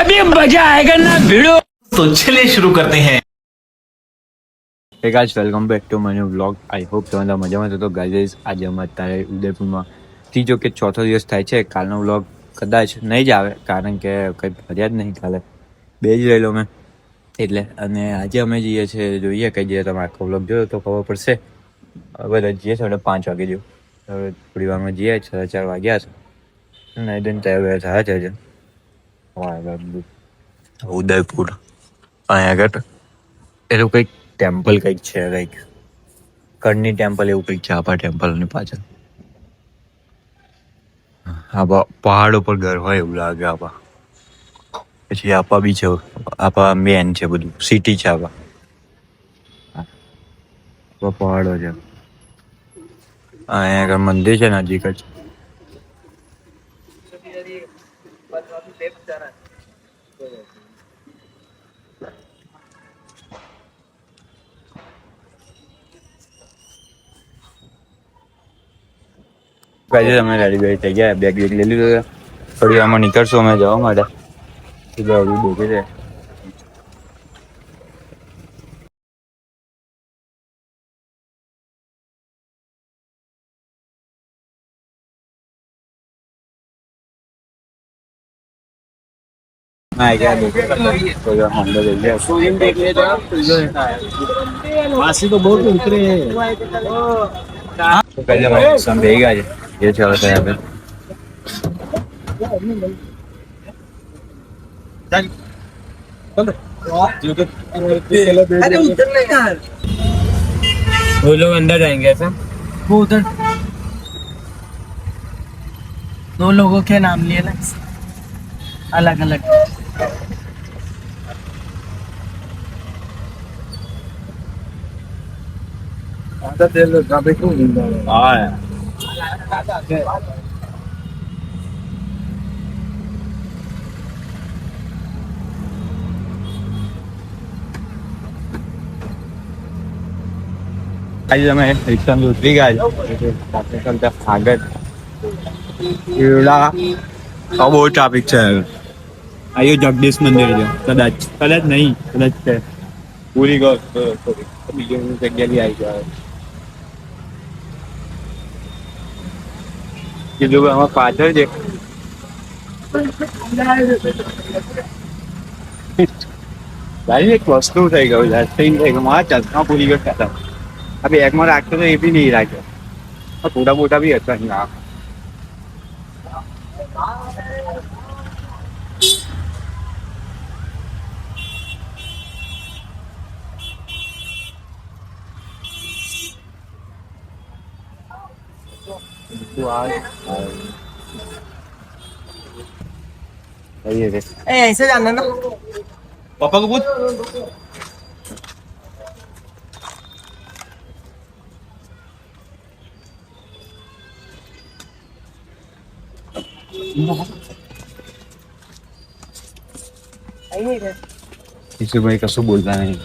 अभी मजा आएगा ना भिड़ो। तो चलिए शुरू करते हैं। Hey guys, welcome back to my new vlog. I hope તમે બધા મજામાં છો. તો ગાઈઝ આજે અમે અત્યારે ઉદયપુરમાં ત્રીજો કે ચોથો દિવસ થાય છે. કાલનો વ્લોગ કદાચ નહીં જ આવે કારણ કે કંઈ ફર્યા જ નહીં કાલે, બે જ રહેલો મેં એટલે. અને આજે અમે જઈએ છીએ, જોઈએ કઈ જઈએ. તમે આખો વ્લોગ જોયો તો ખબર પડશે. હવે બધા જઈએ છીએ 5 વાગે જેવું. હવે થોડી વારમાં જઈએ, 4:30 વાગ્યા છે. નહીં દઈને તૈયાર થયા છે. ઉદયપુર અહીંયા આગળ એનું કંઈક ટેમ્પલ કંઈક છે, કંઈક કરણી ટેમ્પલ એવું કંઈક છે. આપા ટેમ્પલની પાછળ આપા પહાડ ઉપર ઘર હોય એવું લાગે. આપા પછી આપા બી છે, આપા મેન છે, બધું સિટી છે. આપા પહાડો છે. અહીંયા આગળ મંદિર છે નજીક જ. કાલે અમે રેડી બેડી થઈ ગયા, બેગ લઈ લીધું. થોડી વારમાં નીકળશું અમે જવા માટે. દેખે છે वासी तो बहुत उतरे हैं। समझ गया ये चलो था यहाँ पे. अरे उधर नहीं यार, वो लोग अंदर जाएंगे ऐसा. वो उधर दो लोगों के नाम लिए ना, अलग अलग. આજે અમે રિક્ષામાં ઉતરી ગયા છે. આગળ એવડા બહુ ટ્રાફિક છે. અહીંયા જગદીશ મંદિર છે, કદાચ નહીં, કદાચ છે. પૂરી ગયો બીજી જગ્યા બી આવી જાય. કીધું કે આમાં પાછળ છે. ભાઈ એક વસ્તુ થઈ ગયું છે, થઈ ગયું. મારા ચશ્મા પૂરી ગયો હતા. આ બેગમાં રાખતો તો એ બી નહીં રાખ્યો. થોડા મોટા બી હતા ના. ऐसे जाना ना. पापा को पूछ। इसे भाई कसो बोलता नहीं.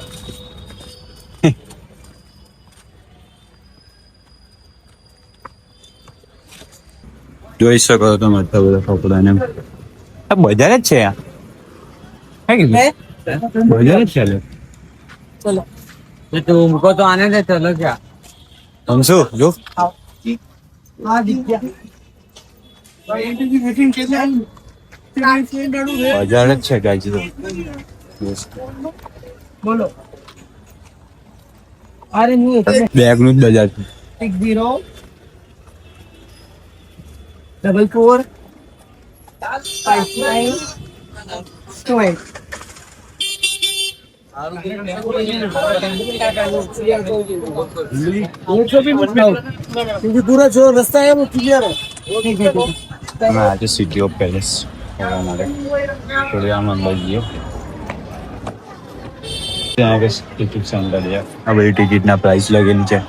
જોઈ શકો તમે આટલા બધા કપડાને. આ બજાર જ છે આ. હે કે બજાર જ છે. चलो तुमको तो आने दे. चलो क्या હમસુ જો हाँ दिख गया. બજાર જ છે ગાઈસ. बोलो. अरे नहीं, બેગ નું જ બજાર છે. 60 44 59 क्योंकि पूरा जो रास्ता है वो क्लियर है. અમે આજે સિટી ઓફ પેલેસ ફરવા માટે થોડી આમ અંદર જઈએ. ત્યાં આગળ ટિકિટ સેન્ટર છે. આ બધી ટિકિટના પ્રાઇસ લગેલી છે.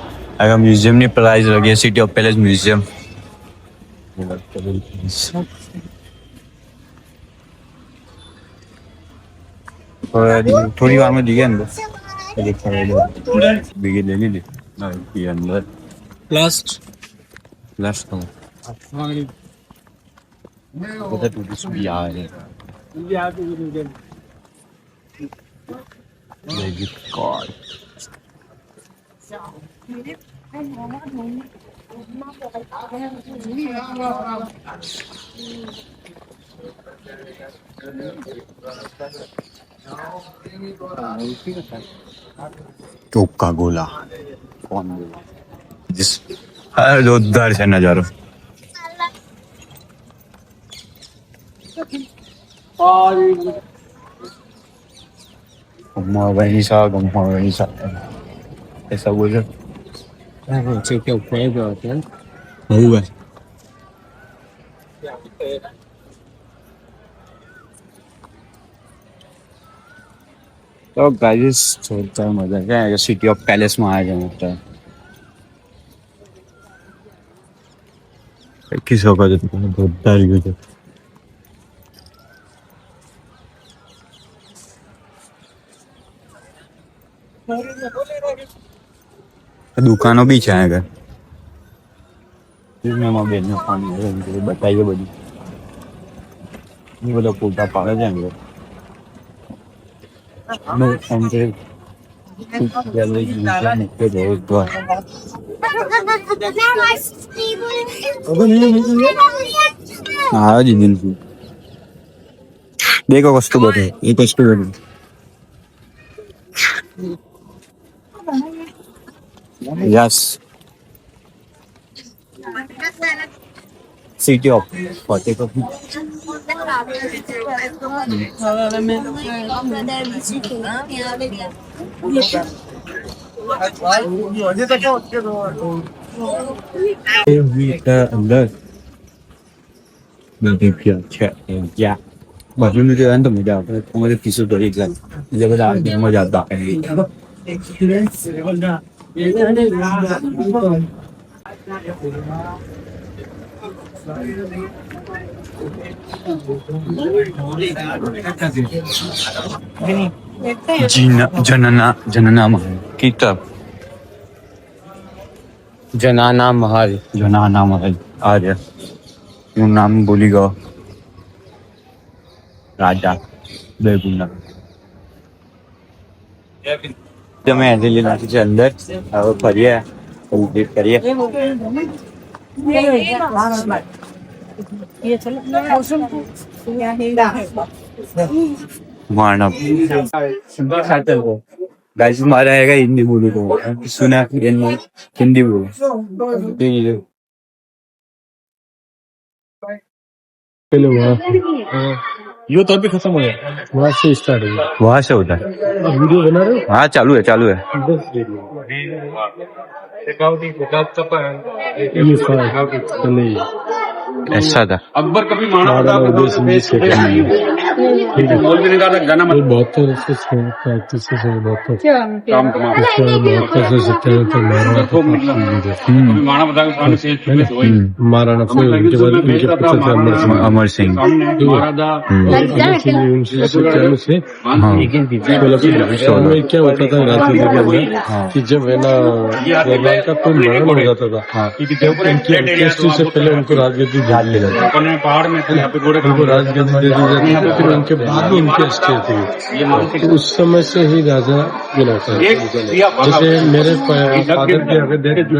આગળ મ્યુઝિયમની પ્રાઇસ લગી, સિટી ઓફ પેલેસ મ્યુઝિયમ. થોડી વારમાં જઈએ અંદર. બીજી લઈ લીધી અંદર. प्लस પ્લસ તો બધા ટુરિસ્ટ બી આવે છે. कोका कोला कौन बोला जिस जोरदार से नजारो गम्मा गणिसा ऐसा बोल हुआ तो गाइस छोड़ता है मजा क्या है सिटी ऑफ पैलेस में आ जाए मतलब किस होगा जो जोरदार ही हो दुकानों भी छाएगा बेचने पानी बताइए बड़ी ये बोला पोटा पाला जाएंगे हाँ जी दिन देखो वस्तु बोले ये वस्तु बोले यस सिटी ऑफ फतेह को अंदर क्या बाजू में जो है तो मजा आता है हमारे किसी तो एक जगह मजा आता है जनना महल किताब जनाना महल आ गया यूं नाम बोलेगा राजा बेगुना जब मैं ऐसे लेना चाहिए अंदर और करिए कंप्लीट करिए गाइस हमारा आएगा हिंदी बोलो तो सुना हिंदी बोलो पहले वहाँ ये तो अभी खत्म हो गया वहाँ से स्टार्ट हुआ वहाँ से होता है वीडियो बना रहे हो हाँ चालू है ये पहले ऐसा था अकबर कभी महाराणा उदय सिंह जी से गाना 72 से 37 से 72 से 77 तक महाराणा फिर उनके बाद उनके पुत्र थे अमर सिंह अमर सिंह 1997 से 16 में क्या होता था राजनीति के अंदर कि जब है ना भगवान का कोई मरण हो जाता था उनकी अंत्येष्टि से पहले उनको राजगद्दी झाल ले जाता पहाड़ में उनको राजगद्दी दे दी जाती है फिर उनके बाद में उनकी अस्थियां थी तो उस समय से ही राजा गिना था जैसे मेरे फादर के अगर डेथ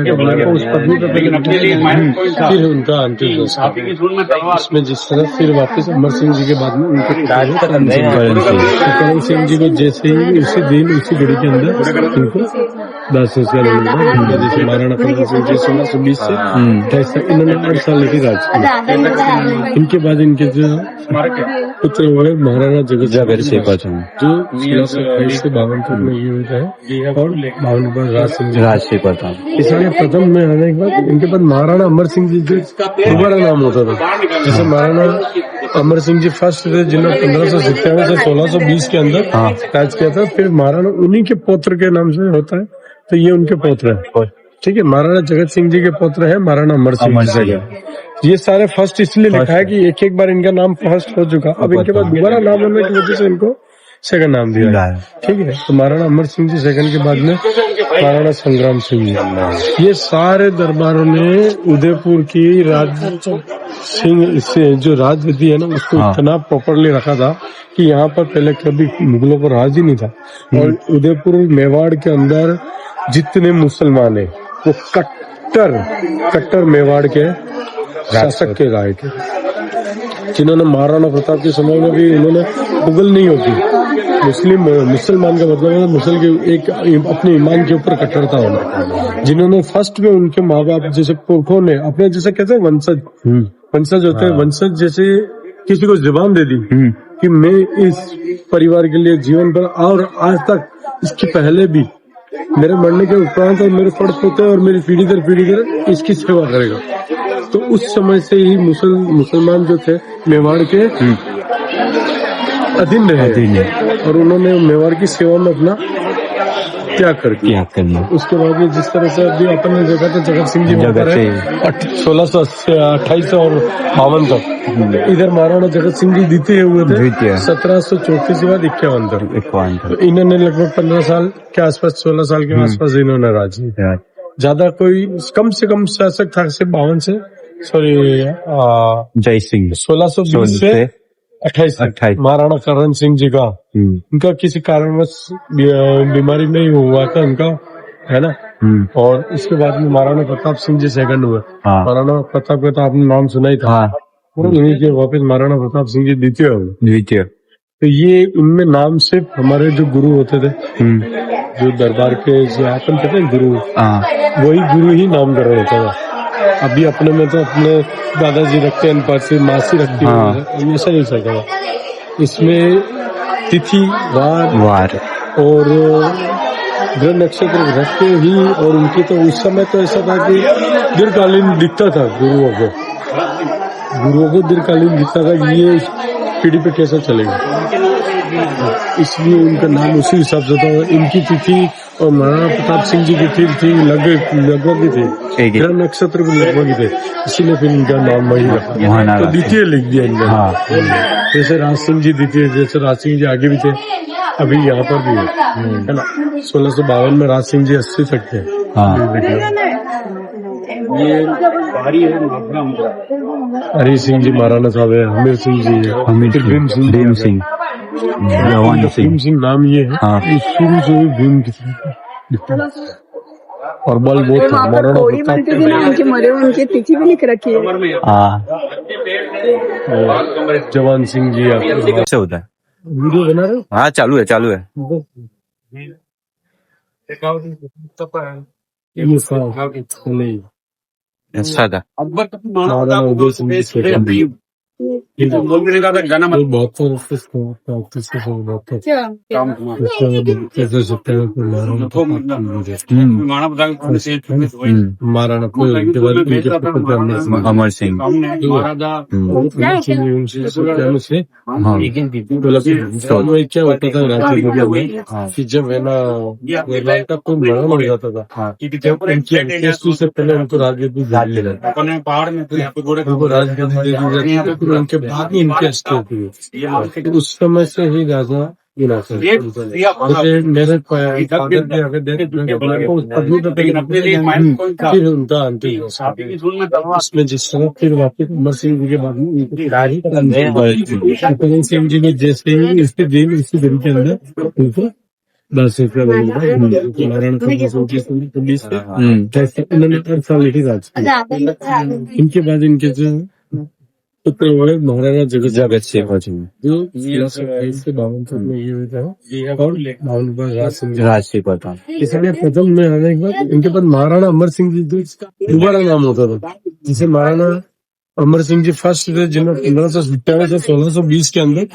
उस पत्नी का फिर उनका अंतिम संस्कार इसमें जिस तरह फिर वापस अमर सिंह जी के बाद में उनको करण सिंह जी को जैसे ही उसी दिन उसी घड़ी के अंदर उनको दाह संस्कार मिला जैसे महाराणा करण सिंह जी 1620 से 28 तक इन्होंने 8 साल लेके राज किया इनके बाद इनके जो पुत्र हुए महाराणा जगत सिंह जो 1628 से 52 तक में ये होता है और 52 पर राज सिंह इसलिए प्रथम में आने के बाद इनके बाद महाराणा अमर सिंह जी जो दोबारा नाम होता था जैसे महाराणा अमर सिंह जी फर्स्ट थे जिन्होंने 1597 से 1620 के अंदर राज किया था फिर महाराणा उन्हीं के पौत्र के नाम से होता है तो ये उनके पौत्र है ठीक है महाराणा जगत सिंह जी के पौत्र है महाराणा अमर सिंह जी ये सारे फर्स्ट इसलिए लिखा है कि एक बार इनका नाम फर्स्ट हो चुका अब इनके बाद दोबारा नाम होने की वजह से इनको सेकंड नाम दिया है। ठीक है, तो महाराणा अमर सिंह जी सेकंड के बाद में महाराणा संग्राम सिंह जी। ये सारे दरबारों ने उदयपुर की सिंह से जो राजगद्दी है ना उसको इतना प्रॉपरली रखा था कि यहाँ पर पहले कभी मुगलों को राज ही नहीं था। और उदयपुर मेवाड़ के अंदर जितने मुसलमान है वो कट्टर मेवाड़ के शासक के राय थे, जिन्होंने महाराणा प्रताप के समय में भी उन्होंने मुगल नहीं होती, मुसलमान का मतलब है मुसल के एक अपने ईमान के ऊपर कट्टरता होना, जिन्होंने फर्स्ट में उनके माँ बाप जैसे पुरखों ने अपने जैसे कहते हैं वंशज होते हैं, वंशज जैसे किसी को जुबान दे दी कि मैं इस परिवार के लिए जीवन भर और आज तक इसके पहले भी मेरे मरने के उपरांत और मेरे पड़ पोते और मेरी पीढ़ी दर इसकी सेवा करेगा। तो उस समय से ही मुसलमान जो थे मेवाड़ के अधीन रहे और उन्होंने मेवाड़ की सेवा में अपना त्याग कर दिया। उसके बाद में जिस तरह से अभी अपन ने देखा था जगत सिंह जी 1628 और 52 तक इधर महाराणा जगत सिंह जी द्वितीय हुए थे 1734 के बाद 51 तक। तो इन्होंने लगभग 15 साल के आसपास 16 साल के आसपास इन्होंने राज किया। ज्यादा कोई कम से कम शासक था सिर्फ 52 से जय सिंह 1620 से 28 महाराणा करण सिंह जी का उनका किसी कारणवश बीमारी में ही हुआ था उनका, है ना। और इसके बाद में महाराणा प्रताप सिंह जी सेकंड हुए। महाराणा प्रताप का तो आपने नाम सुना ही था। उन्हीं के वापस महाराणा प्रताप सिंह जी द्वितीय। तो ये उनमें नाम से हमारे जो गुरु होते थे जो दरबार के जो अपन कहते हैं गुरु, वही गुरु ही नाम कर रहे होता था। अभी अपने में तो अपने दादाजी रखते हैं, पासी मासी रखती है, ऐसा नहीं सकता। इसमें तिथि वार और ग्रह नक्षत्र रखते ही, और उनकी तो उस समय तो ऐसा था कि दीर्घकालीन दिखता था गुरुओं को दीर्घकालीन दिखता था कि ये पीढ़ी पे कैसा चलेगा, इसलिए उनका नाम उसी हिसाब से था। इनकी तिथि और महाराणा प्रताप सिंह जी की तिथि लगभग ही थे, ग्रह नक्षत्र भी लगभग ही थे, इसीलिए फिर इनका नाम वही रखा, तो द्वितीय लिख दिया इनका। जैसे राज सिंह जी द्वितीय, जैसे राज सिंह जी आगे भी थे, अभी यहाँ पर भी है ना। 1652 में राज सिंह जी 80 तक थे। ये हरी सिंह जी महाराणा साहब है, हमीर सिंह जी है, भीम सिंह नाम ये है, शुरू से ही भीम की और बल बहुत महाराणा उनके मरे उनकी तिथि भी लिख रखी है। जवान सिंह जी कैसे होता है? वीडियो बना रहे हो? हाँ चालू है। नहीं अच्छा था। महाराणा उदय सिंह जी गाना बहुत महाराणा अमर सिंह क्या होता था कि जब है ना का कोई मरण हो जाता था, से पहले उनको राजगद्दी पहाड़ में उनको राजगद्दी दे दी जाती, उनके बाद में इनके अस्थियां उस समय से ही राजा गिना मेरे फिर उनका अंतिम उसमें जिस तरह फिर वापिस अमर सिंह जी के बाद में सिंह जी ने जैसे ही इसके दिन के अंदर उनको उन्होंने 8 साल लिखी राज। इनके बाद इनके जो पुत्र हुए महाराणा जगत सिंह जो 52 में ये हुआ था, और राज सिंह प्रताप इसलिए प्रथम में आने के बाद इनके बाद महाराणा अमर सिंह जी दोबारा नाम होता था। जिसे महाराणा अमर सिंह जी फर्स्ट थे जिन्होंने 1597 से 1620 के अंदर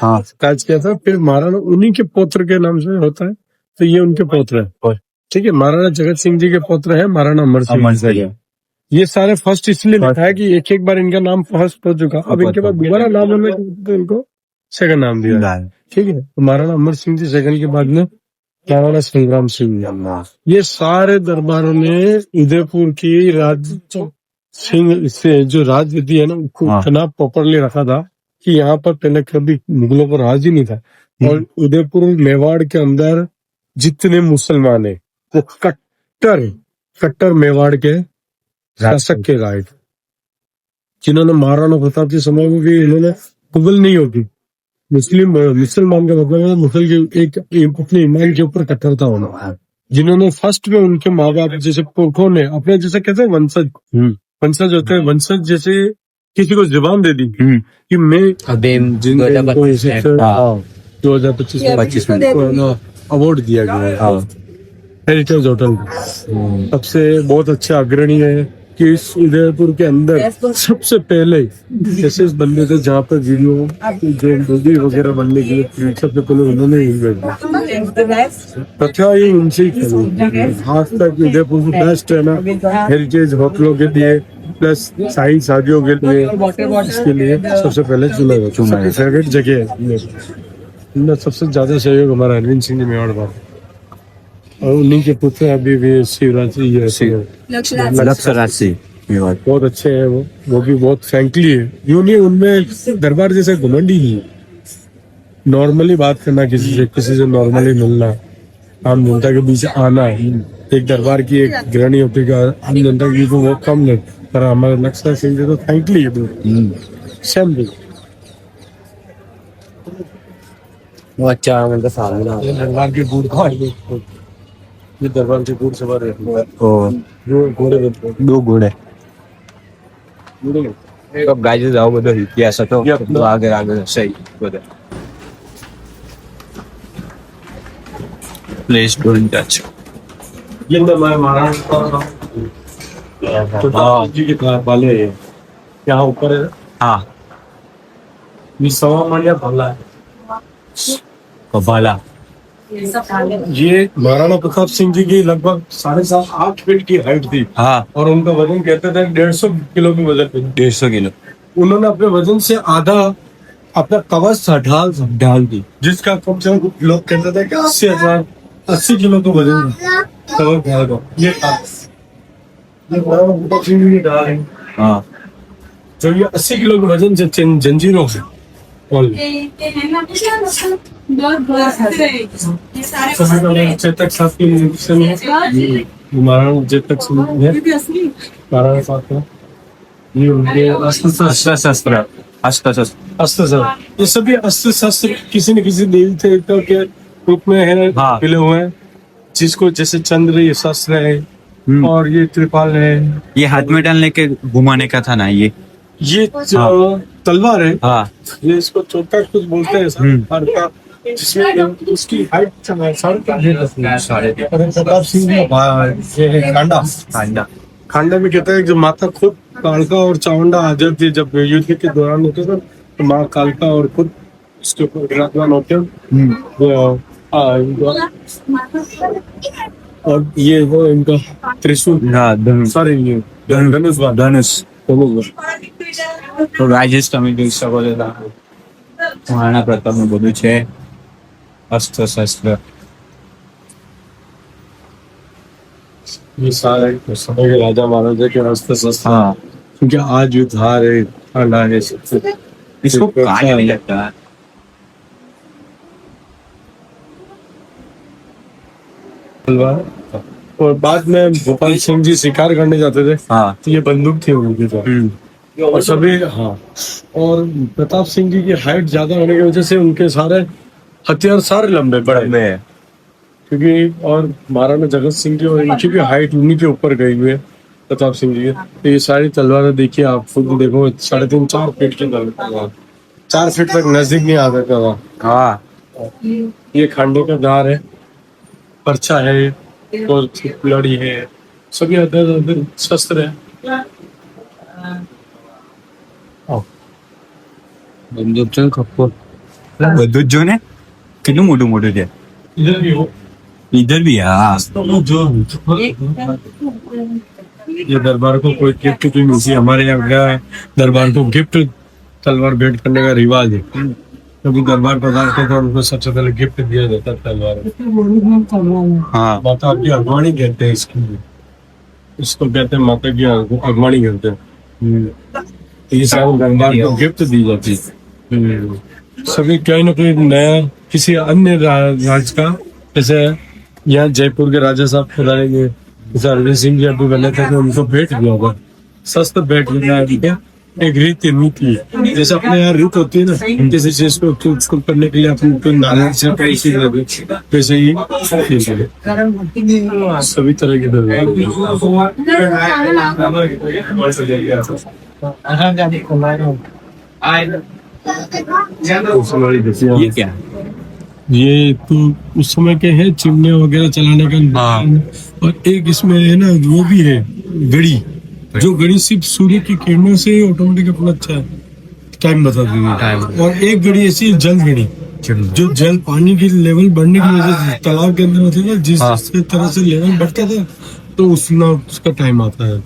राज किया था। फिर महाराणा उन्हीं के पौत्र के नाम से होता है, तो ये उनके पौत्र है। ठीक है, महाराणा जगत सिंह जी के पौत्र है महाराणा अमर सिंह। ये सारे फर्स्ट इसलिए लिखा है कि एक बार इनका नाम फर्स्ट हो चुका, अब इनके बाद दोबारा नाम होने तो इनको सेकंड नाम दिया। ठीक है, तो महाराणा अमर सिंह जी सेकंड के बाद में महाराणा संग्राम सिंह। ये सारे दरबारों ने उदयपुर की सिंह से जो राजगद्दी है ना उसको इतना प्रॉपरली रखा था कि यहाँ पर पहले कभी मुगलों का राज ही नहीं था, और उदयपुर मेवाड़ के अंदर जितने मुसलमान है वो कट्टर मेवाड़ के शासक के राय थे, जिन्होंने महाराणा प्रताप के समय में भी इन्होंने मुगल नहीं होती, मुसलमान का मतलब है मुगल के एक अपने ईमान के ऊपर कट्टरता होना, जिन्होंने फर्स्ट में उनके माँ बाप जैसे पुरखों ने अपने जैसे कहते हैं वंशज होते हैं, वंशज जैसे किसी को जुबान दे दी कि मैं 2025 में अवार्ड दिया गया है हेरिटेज होटल सबसे बहुत अच्छा अग्रणी है कि इस उदयपुर के अंदर सबसे पहले जैसे बनने थे जहाँ पर वीडियो जो नदी वगैरह बनने के लिए सबसे पहले उन्होंने इन्वेस्ट प्रथा ये उनसे ही चली आज तक उदयपुर में बेस्ट है ना हेरिटेज होटलों के लिए प्लस शाही शादियों के लिए इसके लिए सबसे पहले चुना गया सबकी फेवरेट जगह है इनमें सबसे ज्यादा सहयोग हमारा अरविंद सिंह जी मेवाड़ बाबा और उन्हीं के पुत्र अभी भी शिवराज जी लक्षराज से बहुत अच्छे हैं वो भी बहुत फ्रैंकली है यूं नहीं उनमें दरबार जैसे घमंडी नहीं है नॉर्मली बात करना किसी से नॉर्मली मिलना आम जनता के बीच आना एक दरबार की एक गृहणी होती है आम जनता के बीच में वो कम नहीं पर हमारे लक्षराज सिंह जी तो फ्रैंकली है सेम भी वो अच्छा मतलब सामने ये दरबार के बूढ़ ये दरबार के बूढ़ सवार है दो घोड़े तो गाइस जाओ બધો ઇતિહાસ હતો તો આગળ સહી બધે પ્લીઝ ડોન્ટ ટચ ये तो मैं महाराष्ट्र जी के वाले है यहाँ ऊपर है हाँ ये सवा मंडिया भला है કબાલા ये महाराणा प्रताप सिंह जी की लगभग 7.5-8 फीट की हाइट थी हाँ और उनका वजन कहते थे 150 किलो की वजन थी 150 किलो उन्होंने अपने वजन से आधा अपना कवच ढाल दी जिसका कम से कम लोग कहते थे कि 80 किलो का वजन कवच ढाल दो ये महाराणा प्रताप सिंह जी की ढाल है हाँ जो ये 80 किलो के वजन से जंजीरों से चेतक साहब की महाराणा चेतक सिंह है महाराणा साहब का ये उनके अस्त्र शस्त्र ये सभी अस्त्र शस्त्र किसी न किसी देवता के रूप में है मिले हुए हैं जिसको जैसे चंद्र ये शस्त्र है और ये त्रिपाल है ये हाथ में डालने के घुमाने का था ना ये तलवार है हाँ ये इसको चौका कुछ बोलते हैं जिसमें उसकी हाइट प्रताप सिंह खांडा में कहते हैं जो माता खुद कालका और चामुंडा हाजिर थी जब युद्ध के दौरान होते थे तो माँ कालका और खुद उसके ऊपर विराजमान होते हैं और ये वो इनका त्रिशूल सॉरी ये धनुष તો રાજેશ તમે જોઈ શકો છો મહારાણા પ્રતાપનું બધું છે અસ્ત્ર શસ્ત્ર ये सारे समय के राजा महाराजा के अस्त्र शस्त्र हाँ क्योंकि आज युद्ध हार है ठंडा है सबसे इसको काट नहीं लगता है तलवार और बाद में गोपाल सिंह जी शिकार करने जाते थे हाँ तो ये बंदूक थी उनकी तो और सभी हाँ और प्रताप सिंह जी की हाइट ज्यादा होने की वजह से उनके सारे हथियार सारे लंबे बड़े में क्योंकि और महाराणा जगत सिंह जी और इनकी भी हाइट उन्हीं के ऊपर गई हुई है प्रताप सिंह जी की तो ये सारी तलवारें देखिए आप खुद देखो 3.5-4 फीट की तलवार 4 फीट तक नजदीक नहीं आ सकता था हाँ ये खांडे का धार है पर्चा है और लड़ी है सभी अदर शस्त्र है બંદૂક છે ખપ્પો બધું જ જો ને કેટલું મોટું મોટું છે इधर भी हो इधर भी है हाँ जो ये दरबार को कोई गिफ्ट भी मिलती है हमारे यहाँ क्या है दरबार को गिफ्ट तलवार भेंट करने का रिवाज है क्योंकि दरबार पधारते थे उनको सबसे पहले गिफ्ट दिया जाता है तलवार हाँ माता की अगवानी कहते हैं इसको कहते हैं माता की अगवानी कहते हैं ये सारे दरबार को गिफ्ट दी जाती है सभी कहीं ना कहीं नया किसी अन्य राज्य का, जैसे यहाँ जयपुर के राजा साहब खुदा ने जैसे अरविंद सिंह जी अभी बने थे तो उनको भेंट दिया होगा, सस्ता भेंट देना है उनको। एक रीति नीति है, जैसे अपने यहाँ रीत होती है ना, किसी चीज को उसको करने के लिए अपन को नारायण से पैसे लगे, वैसे ही सभी तरह के ये क्या है? ये तो उस समय के हैं चिमने वगैरह चलाने का। और एक इसमें है ना वो भी है घड़ी, जो घड़ी सिर्फ सूर्य की किरणों से ही ऑटोमेटिक अपना अच्छा टाइम बता देगी। और एक घड़ी ऐसी जल घड़ी, जो जल पानी की लेवल बढ़ने की वजह से तालाब के अंदर होती है ना, जिस तरह से लेवल बढ़ता था तो उसका टाइम आता है।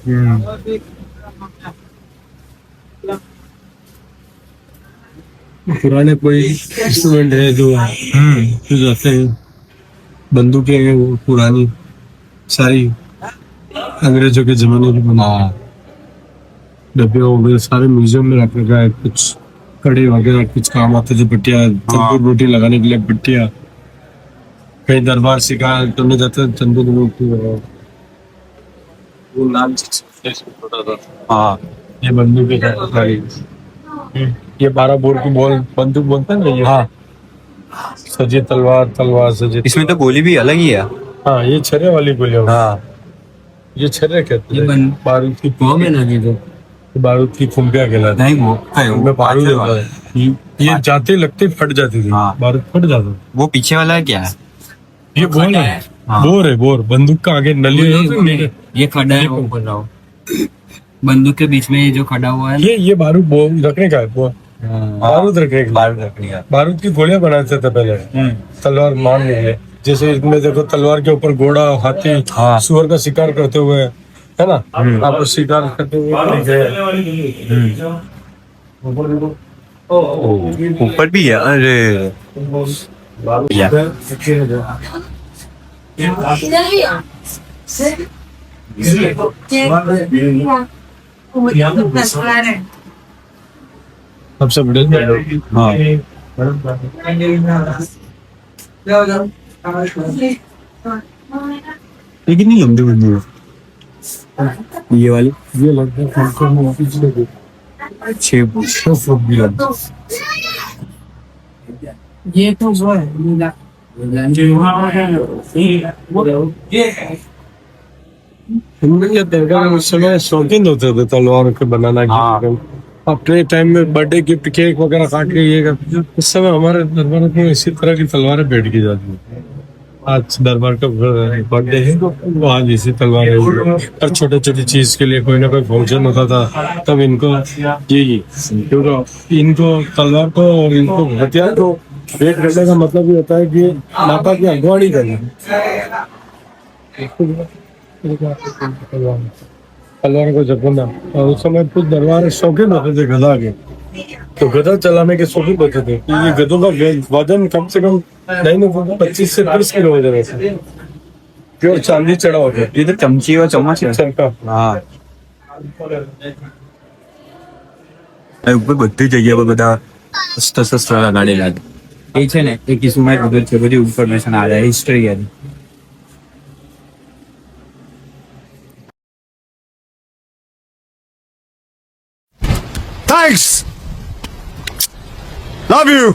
पुराने कोई इंस्ट्रूमेंट है जो जाते हैं, बंदूकें हैं वो पुरानी सारी अंग्रेजों के जमाने की बना, डब्बे वगैरह सारे म्यूजियम में रख रखा है। कुछ कड़े वगैरह कुछ काम आते थे, पट्टियाँ तंदूर रोटी लगाने के लिए पट्टियाँ, कहीं दरबार शिकार करने जाते हैं तंदूर रोटी वो नाम हाँ, ये बंदूकें सारी, ये 12 बोर की बंदूक बोलते हैं ना ये। हाँ, सजे तलवार सजे। इसमें तो गोली भी अलग ही है। हाँ, ये छर्रे वाली गोलियां। हाँ, ये छर्रे कहते हैं। बारूद की बम है ना, ये बारूद की खुम्बिया कहलाती है। नहीं वो बारूद होता है। ये जाते लगते फट जाती थी। हाँ। बारूद फट जाता। वो पीछे वाला क्या है? ये बोर है। बोर है, बोर बंदूक का आगे नली ये खड़ा है, वो बोल रहा हूँ, बंदूक के बीच में ये जो खड़ा हुआ है ये बारूद रखने का है। बारूद रखने का, बारूद की गोलियां बनाते थे पहले, तलवार मान लीजिए। जैसे इसमें देखो तलवार के ऊपर घोड़ा, हाथी, सुअर का शिकार करते हुए, है ना, आपको शिकार करते हुए ऊपर भी है। अरे सबसे बड़े हाँ, ये कितनी लंबी बंदी है? ये वाली ये लगता है 6 फुट भी लगता है। ये तो वो है ये दरगाह में उस समय शौकीन होते थे तलवार के बनाना की। अपने टाइम में बर्थडे गिफ्ट केक वगैरह काट के ये उस समय हमारे दरबार में इसी तरह की तलवारें भेंट की जाती है। आज दरबार का बर्थडे है तो आज इसी तलवार है। हर छोटे छोटी चीज के लिए कोई ना कोई फंक्शन होता था, तब इनको क्योंकि इनको तलवार को और इनको हथियार को भेंट करने का मतलब ये होता है कि माता की अगवानी करना। तलवार को जपना। और उस समय कुछ दरबार शौकीन होते थे गधा के, तो गधा चलाने के शौकीन होते थे। ये गधों का वजन कम से कम नहीं 25 से 30 किलो वजन है, प्योर चांदी चढ़ा होता है। ये तो चमची और चम्मच है। हाँ, ऊपर बધી જગ્યા પર બધા સસ્તા લગાડેલા છે. એ છે ને એ કિસ્મત બધું છે, બધી ઇન્ફોર્મેશન આ જાય હિસ્ટ્રી યાર. Thanks. Love you.